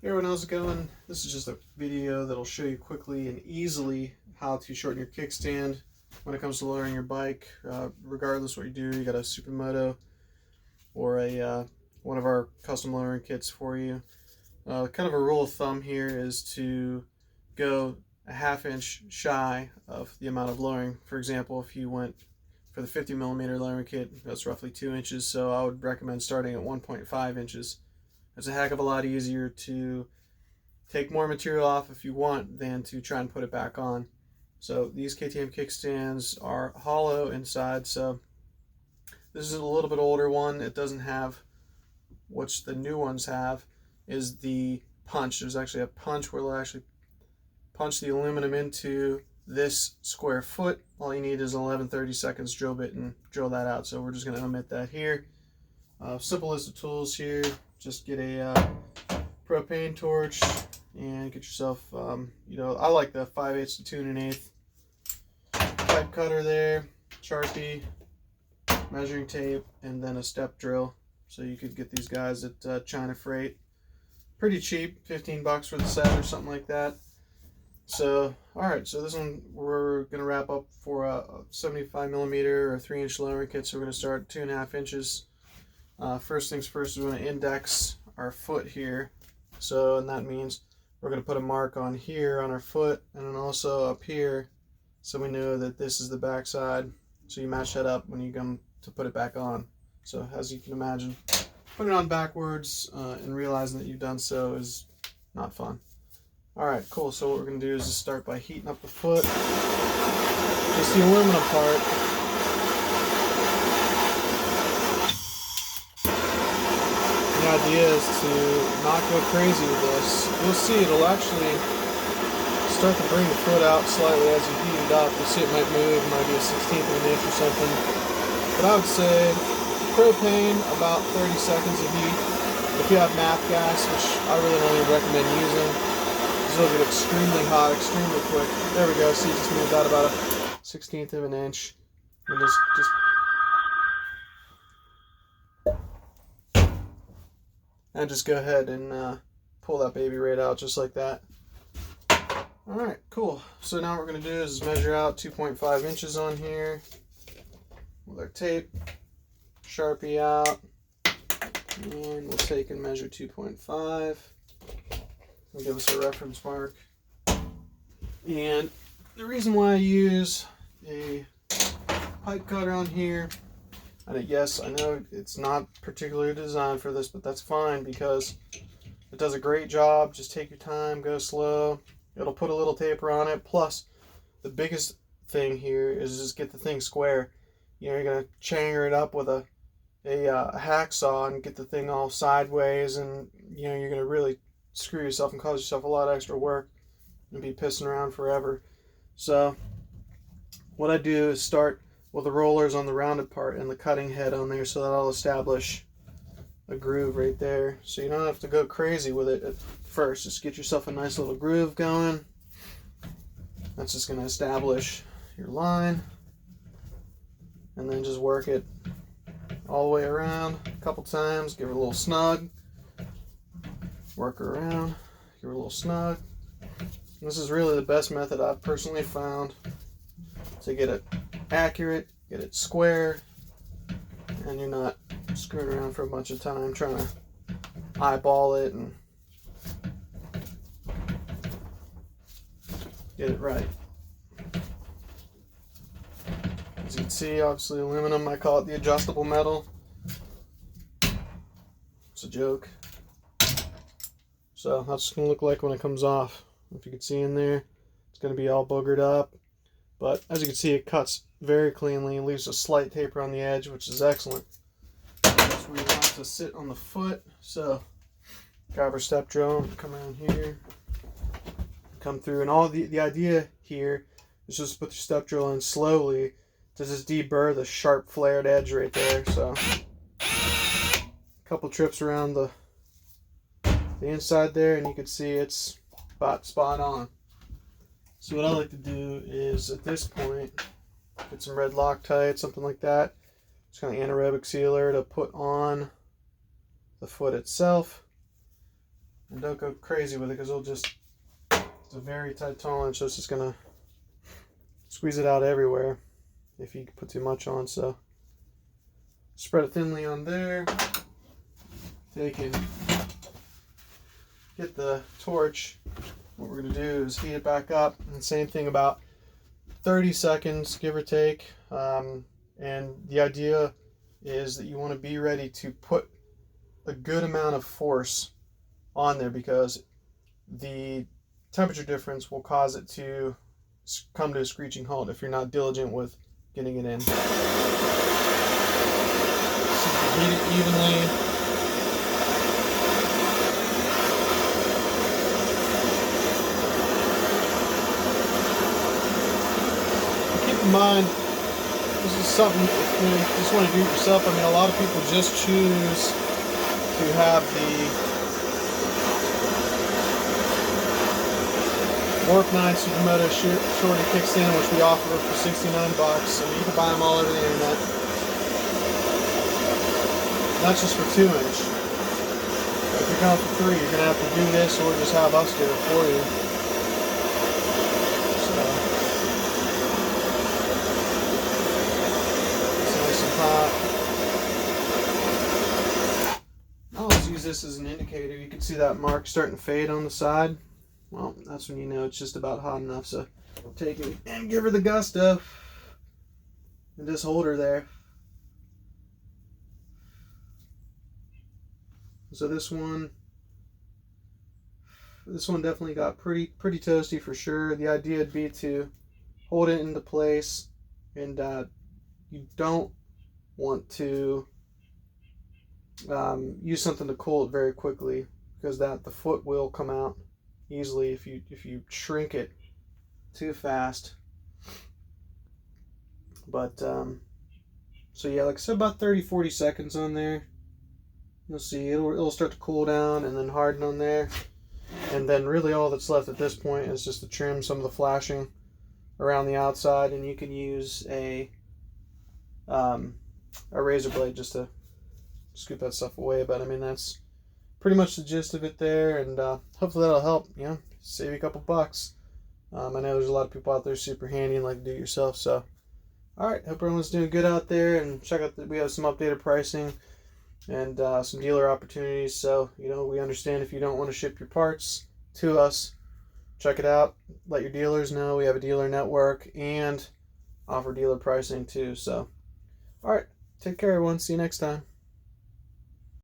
Hey everyone, how's it going? This is just a video that'll show you quickly and easily how to shorten your kickstand when it comes to lowering your bike. Regardless what you do, you got a Supermoto or a one of our custom lowering kits for you. Kind of a rule of thumb here is to go a ½ inch shy of the amount of lowering. For example, if you went for the 50mm lowering kit, that's roughly 2 inches, so I would recommend starting at 1.5 inches. It's a heck of a lot easier to take more material off if you want than to try and put it back on. So these KTM kickstands are hollow inside, so this is a little bit older one. It doesn't have, which the new ones have, is the punch. There's actually a punch where they'll actually punch the aluminum into this square foot. All you need is an 11/32 drill bit and drill that out. So we're just going to omit that here. Simple list of tools here. Just get a propane torch and get yourself, I like the 5/8 to 2 1/8 pipe cutter there, Sharpie, measuring tape, and then a step drill. So you could get these guys at China Freight. Pretty cheap, 15 bucks for the set or something like that. So, alright, so this one we're going to wrap up for a 75mm or 3-inch lowering kit. So we're going to start 2.5 inches. First things first, we're going to index our foot here. So, and that means we're going to put a mark on here on our foot and then also up here so we know that this is the back side. So you match that up when you come to put it back on. So as you can imagine, putting it on backwards and realizing that you've done so is not fun. Alright, cool. So what we're going to do is just start by heating up the foot. Just the aluminum part. The idea is to not go crazy with this. You'll see it'll actually start to bring the foot out slightly as you heat it up. You'll see it might move, it might be a 1/16 of an inch or something. But I would say propane, about 30 seconds of heat. If you have math gas, which I really only recommend using, it'll get extremely hot, extremely quick. There we go. See, it just moved out about a 1/16 of an inch. And just go ahead and pull that baby right out just like that. Alright, cool. So now what we're going to do is measure out 2.5 inches on here with our tape, Sharpie out, and we'll take and measure 2.5. It'll give us a reference mark. And the reason why I use a pipe cutter on here, and yes, I know it's not particularly designed for this, but that's fine because it does a great job. Just take your time, go slow. It'll put a little taper on it. Plus, the biggest thing here is just get the thing square. You're going to changer it up with a hacksaw and get the thing all sideways, and you're going to really screw yourself and cause yourself a lot of extra work and be pissing around forever. So what I do is start with the rollers on the rounded part and the cutting head on there, so that I'll establish a groove right there. So you don't have to go crazy with it at first. Just get yourself a nice little groove going. That's just going to establish your line, and then just work it all the way around a couple times. Give it a little snug. Work her around, give her a little snug. This is really the best method I've personally found to get it accurate, get it square, and you're not screwing around for a bunch of time trying to eyeball it and get it right. As you can see, obviously aluminum, I call it the adjustable metal. It's a joke. So that's going to look like when it comes off. If you can see in there, it's going to be all boogered up. But as you can see, it cuts very cleanly and leaves a slight taper on the edge, which is excellent. That's where you want it to sit on the foot. So grab our step drill, come around here, come through. And all the idea here is just put your step drill in slowly to just deburr the sharp flared edge right there. So a couple trips around the inside there, and you can see it's about spot on. So what I like to do is at this point get some red Loctite, something like that. It's kind of anaerobic sealer to put on the foot itself. And don't go crazy with it, because it's a very tight tolerance, so it's just gonna squeeze it out everywhere if you put too much on. So spread it thinly on there. Take and get the torch. What we're gonna do is heat it back up, and same thing, about 30 seconds, give or take. And the idea is that you want to be ready to put a good amount of force on there, because the temperature difference will cause it to come to a screeching halt if you're not diligent with getting it in. So heat it evenly. Keep in mind, this is something, if you just want to do it yourself. I mean, a lot of people just choose to have the Warp 9 Supermoto shorten kickstand, which we offer for 69 bucks. I mean, you can buy them all over the internet. And that's just for 2-inch. If you're going for 3, you're going to have to do this, or just have us do it for you. So, it's nice and hot. I'll just use this as an indicator. You can see that mark starting to fade on the side. Well, that's when you know it's just about hot enough. So take it and give her the gusto, and just hold her there. So this one definitely got pretty toasty for sure. The idea would be to hold it into place, and you don't want to use something to cool it very quickly, because the foot will come out easily if you shrink it too fast. But so yeah, like I said, about 30-40 seconds on there. You'll see it'll start to cool down and then harden on there, and then really all that's left at this point is just to trim some of the flashing around the outside, and you can use a razor blade just to scoop that stuff away. But I mean, that's pretty much the gist of it there, and hopefully that'll help, you know, save you a couple bucks. I know there's a lot of people out there super handy and like to do it yourself. So alright, hope everyone's doing good out there, and check out we have some updated pricing and some dealer opportunities. So, you know, we understand if you don't want to ship your parts to us, check it out, let your dealers know. We have a dealer network and offer dealer pricing too. So alright, take care everyone, see you next time.